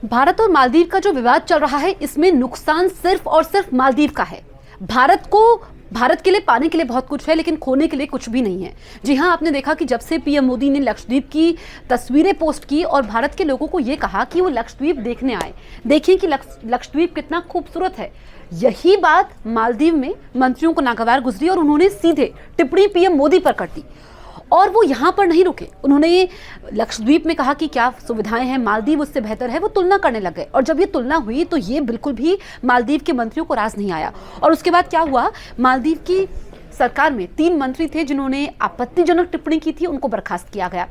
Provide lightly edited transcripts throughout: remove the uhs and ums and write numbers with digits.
भारत और मालदीव का जो विवाद चल रहा है, इसमें नुकसान सिर्फ और सिर्फ मालदीव का है। भारत के लिए पाने के लिए बहुत कुछ है, लेकिन खोने के लिए कुछ भी नहीं है। जी हां, आपने देखा कि जब से पीएम मोदी ने लक्षद्वीप की तस्वीरें पोस्ट की और भारत के लोगों को यह कहा कि वो लक्षद्वीप देखने आए, देखिए कि लक्षद्वीप कितना खूबसूरत है। यही बात मालदीव में मंत्रियों को नागवार गुजरी और उन्होंने सीधे टिप्पणी पीएम मोदी पर कर दी। और वो यहाँ पर नहीं रुके, उन्होंने लक्षद्वीप में कहा कि क्या सुविधाएं हैं, मालदीव उससे बेहतर है। वो तुलना करने लग गए और जब ये तुलना हुई तो ये बिल्कुल भी मालदीव के मंत्रियों को रास नहीं आया। और उसके बाद क्या हुआ, मालदीव की सरकार में 3 मंत्री थे जिन्होंने आपत्तिजनक टिप्पणी की थी, उनको बर्खास्त किया गया।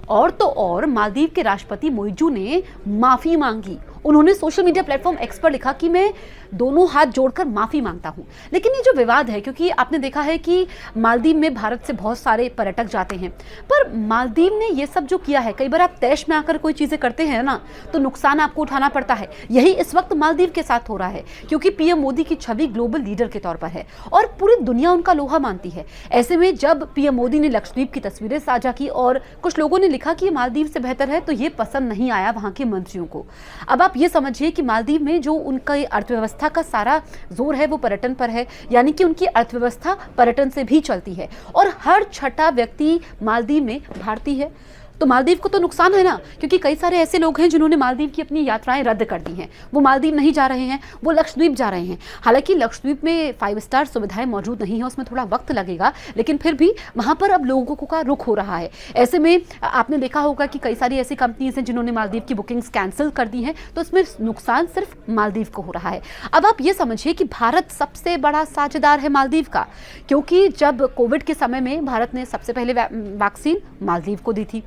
और तो और मालदीव के राष्ट्रपति मोइजू ने माफी मांगी। उन्होंने सोशल मीडिया प्लेटफॉर्म एक्स पर लिखा कि मैं दोनों हाथ जोड़कर माफी मांगता हूं। लेकिन ये जो विवाद है, क्योंकि आपने देखा है कि मालदीव में भारत से बहुत सारे पर्यटक जाते हैं, पर मालदीव ने ये सब जो किया है, कई बार आप तैश में आकर कोई चीजें करते हैं ना, तो नुकसान आपको उठाना पड़ता है। यही इस वक्त मालदीव के साथ हो रहा है, क्योंकि पीएम मोदी की छवि ग्लोबल लीडर के तौर पर है और पूरी दुनिया उनका लोहा मानती है। ऐसे में जब पीएम मोदी ने लक्षद्वीप की तस्वीरें साझा की और कुछ लोगों ने लिखा कि ये मालदीव से बेहतर है, तो ये पसंद नहीं आया वहां के मंत्रियों को। अब आप ये समझिए कि मालदीव में जो उनका अर्थव्यवस्था का सारा जोर है वो पर्यटन पर है, यानी कि उनकी अर्थव्यवस्था पर्यटन से भी चलती है और हर छठा व्यक्ति मालदीव में भारतीय है। तो मालदीव को तो नुकसान है ना, क्योंकि कई सारे ऐसे लोग हैं जिन्होंने मालदीव की अपनी यात्राएं रद्द कर दी हैं। वो मालदीव नहीं जा रहे हैं, वो लक्षद्वीप जा रहे हैं। हालांकि लक्षद्वीप में 5 स्टार सुविधाएं मौजूद नहीं है, उसमें थोड़ा वक्त लगेगा, लेकिन फिर भी वहां पर अब लोगों का रुख हो रहा है। ऐसे में आपने देखा होगा कि कई सारी ऐसी कंपनीज हैं जिन्होंने मालदीव की बुकिंग्स कैंसिल कर दी हैं, तो इसमें नुकसान सिर्फ मालदीव को हो रहा है। अब आप ये समझिए कि भारत सबसे बड़ा साझेदार है मालदीव का, क्योंकि जब कोविड के समय में भारत ने सबसे पहले वैक्सीन मालदीव को दी थी।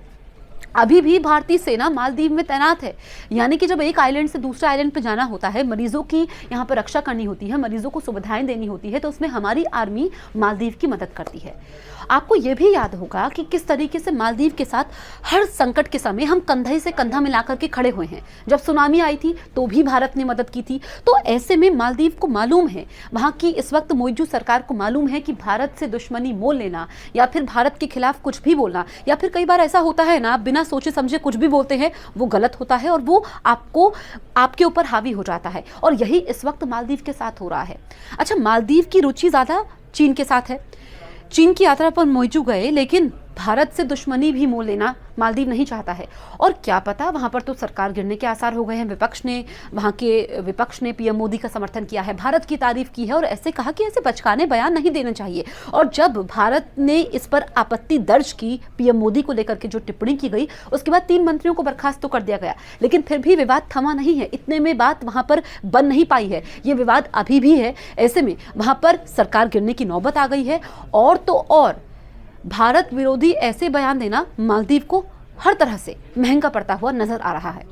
अभी भी भारतीय सेना मालदीव में तैनात है, यानी कि जब एक आइलैंड से दूसरे आइलैंड पर जाना होता है, मरीजों की यहाँ पर रक्षा करनी होती है, मरीजों को सुविधाएं देनी होती है, तो उसमें हमारी आर्मी मालदीव की मदद करती है। आपको यह भी याद होगा कि किस तरीके से मालदीव के साथ हर संकट के समय हम कंधे से कंधा मिलाकर के खड़े हुए हैं। जब सुनामी आई थी तो भी भारत ने मदद की थी। तो ऐसे में मालदीव को मालूम है, वहां की इस वक्त मोइजू सरकार को मालूम है कि भारत से दुश्मनी मोल लेना या फिर भारत के खिलाफ कुछ भी बोलना, या फिर कई बार ऐसा होता है ना, आप बिना सोचे समझे कुछ भी बोलते हैं, वो गलत होता है और वो आपके ऊपर हावी हो जाता है। और यही इस वक्त मालदीव के साथ हो रहा है। अच्छा, मालदीव की रुचि ज्यादा चीन के साथ है। चीन की यात्रा पर मोइजू गए, लेकिन भारत से दुश्मनी भी मोल लेना मालदीव नहीं चाहता है। और क्या पता, वहां पर तो सरकार गिरने के आसार हो गए हैं। वहां के विपक्ष ने पीएम मोदी का समर्थन किया है, भारत की तारीफ की है और ऐसे कहा कि ऐसे बचकाने बयान नहीं देने चाहिए। और जब भारत ने इस पर आपत्ति दर्ज की, पीएम मोदी को लेकर के जो टिप्पणी की गई, उसके बाद 3 मंत्रियों को बर्खास्त तो कर दिया गया, लेकिन फिर भी विवाद थमा नहीं है। इतने में बात वहां पर बन नहीं पाई है, ये विवाद अभी भी है। ऐसे में वहां पर सरकार गिरने की नौबत आ गई है। और तो और भारत विरोधी ऐसे बयान देना मालदीव को हर तरह से महंगा पड़ता हुआ नजर आ रहा है।